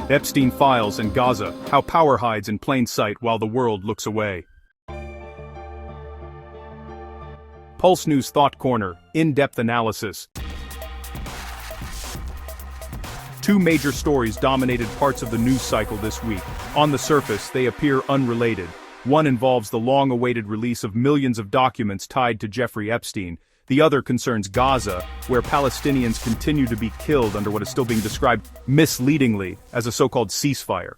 Epstein files and Gaza, how power hides in plain sight while the world looks away. Pulse News Thought Corner, in-depth analysis. Two major stories dominated parts of the news cycle this week. On the surface, they appear unrelated. One involves the long-awaited release of millions of documents tied to Jeffrey Epstein. The other concerns Gaza, where Palestinians continue to be killed under what is still being described, misleadingly, as a so-called ceasefire.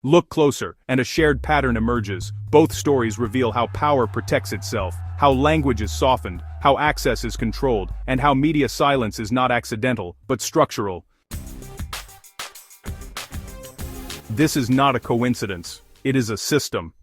Look closer, and a shared pattern emerges. Both stories reveal how power protects itself, how language is softened, how access is controlled, and how media silence is not accidental, but structural. This is not a coincidence. It is a system.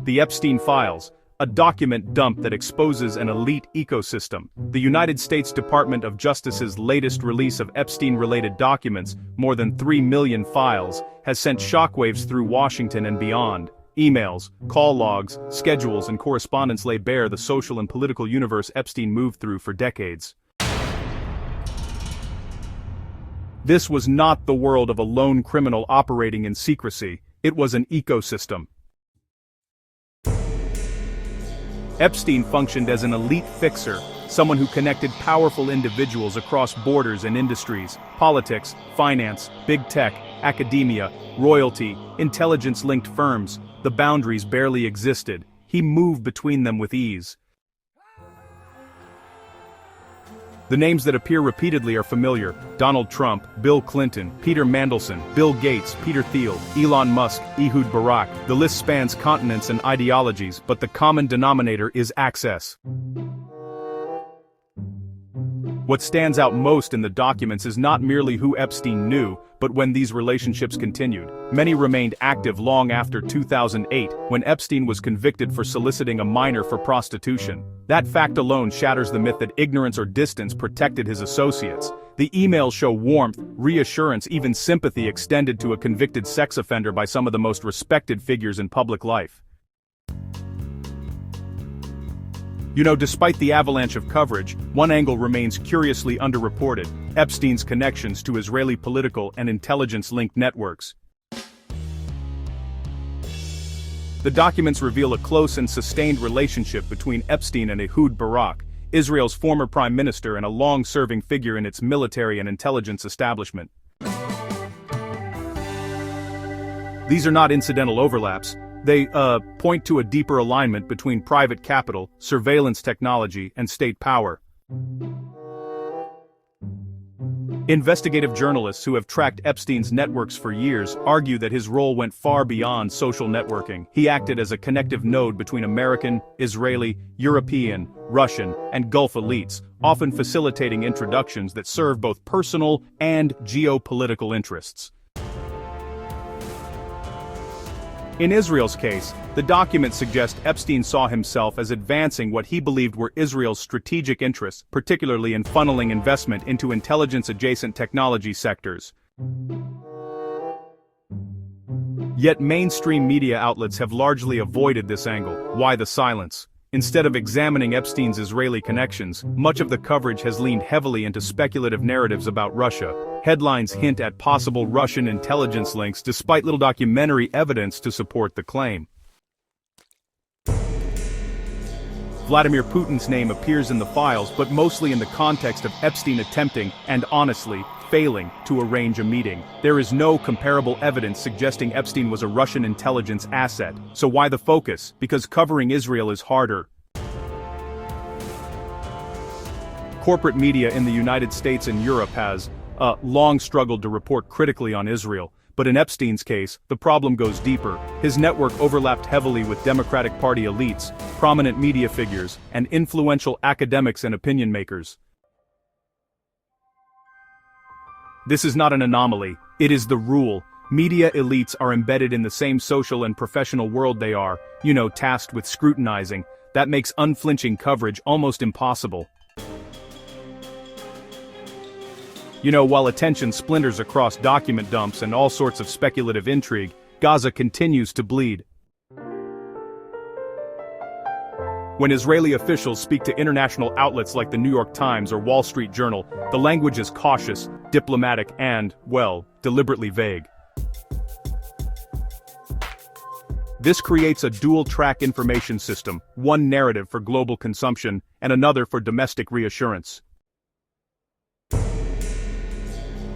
The Epstein Files, a document dump that exposes an elite ecosystem. The United States Department of Justice's latest release of Epstein-related documents, more than 3 million files, has sent shockwaves through Washington and beyond. Emails, call logs, schedules, and correspondence lay bare the social and political universe Epstein moved through for decades. This was not the world of a lone criminal operating in secrecy. It was an ecosystem. Epstein functioned as an elite fixer, someone who connected powerful individuals across borders and industries, politics, finance, big tech, academia, royalty, intelligence-linked firms. The boundaries barely existed. He moved between them with ease. The names that appear repeatedly are familiar: Donald Trump, Bill Clinton, Peter Mandelson, Bill Gates, Peter Thiel, Elon Musk, Ehud Barak. The list spans continents and ideologies, but the common denominator is access. What stands out most in the documents is not merely who Epstein knew, but when these relationships continued. Many remained active long after 2008, when Epstein was convicted for soliciting a minor for prostitution. That fact alone shatters the myth that ignorance or distance protected his associates. The emails show warmth, reassurance, even sympathy extended to a convicted sex offender by some of the most respected figures in public life. Despite the avalanche of coverage, one angle remains curiously underreported: Epstein's connections to Israeli political and intelligence-linked networks. The documents reveal a close and sustained relationship between Epstein and Ehud Barak, Israel's former prime minister and a long-serving figure in its military and intelligence establishment. These are not incidental overlaps. They point to a deeper alignment between private capital, surveillance technology, and state power. Investigative journalists who have tracked Epstein's networks for years argue that his role went far beyond social networking. He acted as a connective node between American, Israeli, European, Russian, and Gulf elites, often facilitating introductions that serve both personal and geopolitical interests. In Israel's case, the documents suggest Epstein saw himself as advancing what he believed were Israel's strategic interests, particularly in funneling investment into intelligence-adjacent technology sectors. Yet mainstream media outlets have largely avoided this angle. Why the silence? Instead of examining Epstein's Israeli connections, much of the coverage has leaned heavily into speculative narratives about Russia. Headlines hint at possible Russian intelligence links despite little documentary evidence to support the claim. Vladimir Putin's name appears in the files, but mostly in the context of Epstein attempting, and honestly, failing, to arrange a meeting. There is no comparable evidence suggesting Epstein was a Russian intelligence asset. So why the focus? Because covering Israel is harder. Corporate media in the United States and Europe has long struggled to report critically on Israel, but in Epstein's case, the problem goes deeper. His network overlapped heavily with Democratic Party elites, prominent media figures, and influential academics and opinion makers. This is not an anomaly, it is the rule. Media elites are embedded in the same social and professional world they are, tasked with scrutinizing. That makes unflinching coverage almost impossible. While attention splinters across document dumps and all sorts of speculative intrigue, Gaza continues to bleed. When Israeli officials speak to international outlets like the New York Times or Wall Street Journal, the language is cautious, diplomatic and, well, deliberately vague. This creates a dual-track information system, one narrative for global consumption and another for domestic reassurance.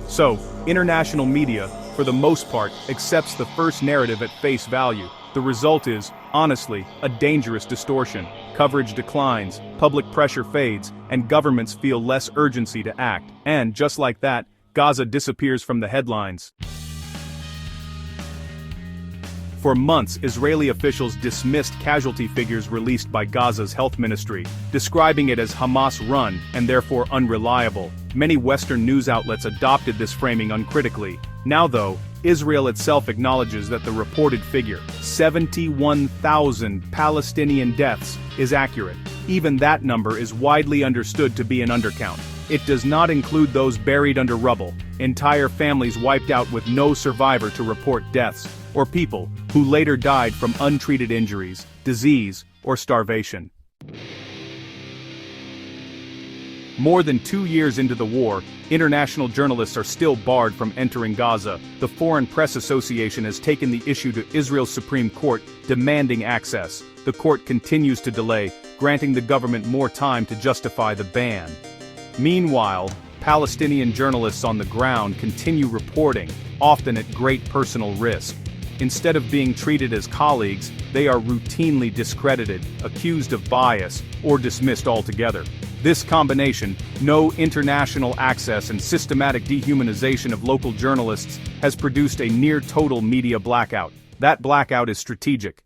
So, international media, for the most part, accepts the first narrative at face value. The result is, honestly, a dangerous distortion. Coverage declines, public pressure fades, and governments feel less urgency to act. And, just like that, Gaza disappears from the headlines. For months, Israeli officials dismissed casualty figures released by Gaza's health ministry, describing it as Hamas-run and therefore unreliable. Many Western news outlets adopted this framing uncritically. Now though, Israel itself acknowledges that the reported figure, 71,000 Palestinian deaths, is accurate. Even that number is widely understood to be an undercount. It does not include those buried under rubble, entire families wiped out with no survivor to report deaths, or people who later died from untreated injuries, disease, or starvation. More than 2 years into the war, international journalists are still barred from entering Gaza. The Foreign Press Association has taken the issue to Israel's Supreme Court, demanding access. The court continues to delay, granting the government more time to justify the ban. Meanwhile, Palestinian journalists on the ground continue reporting, often at great personal risk. Instead of being treated as colleagues, they are routinely discredited, accused of bias, or dismissed altogether. This combination, no international access and systematic dehumanization of local journalists, has produced a near-total media blackout. That blackout is strategic.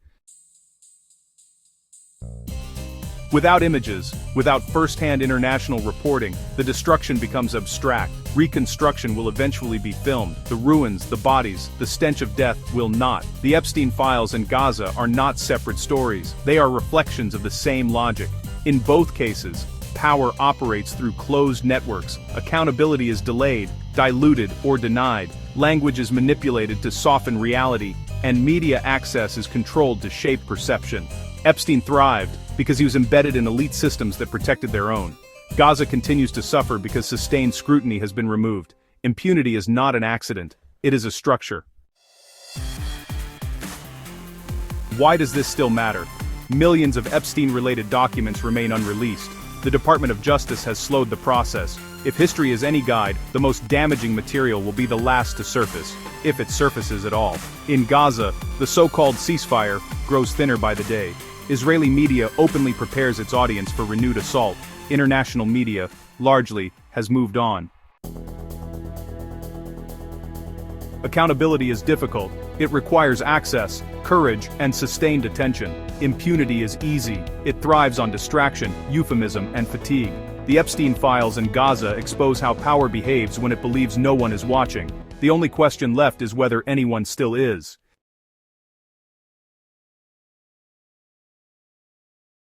Without images, without first-hand international reporting, the destruction becomes abstract. Reconstruction will eventually be filmed. The ruins, the bodies, the stench of death will not. The Epstein files and Gaza are not separate stories. They are reflections of the same logic. In both cases, power operates through closed networks. Accountability is delayed, diluted, or denied. Language is manipulated to soften reality, and media access is controlled to shape perception. Epstein thrived because he was embedded in elite systems that protected their own. Gaza continues to suffer because sustained scrutiny has been removed. Impunity is not an accident, it is a structure. Why does this still matter? Millions of Epstein-related documents remain unreleased. The Department of Justice has slowed the process. If history is any guide, the most damaging material will be the last to surface, if it surfaces at all. In Gaza, the so-called ceasefire grows thinner by the day. Israeli media openly prepares its audience for renewed assault. International media, largely, has moved on. Accountability is difficult. It requires access, courage, and sustained attention. Impunity is easy. It thrives on distraction, euphemism, and fatigue. The Epstein files and Gaza expose how power behaves when it believes no one is watching. The only question left is whether anyone still is.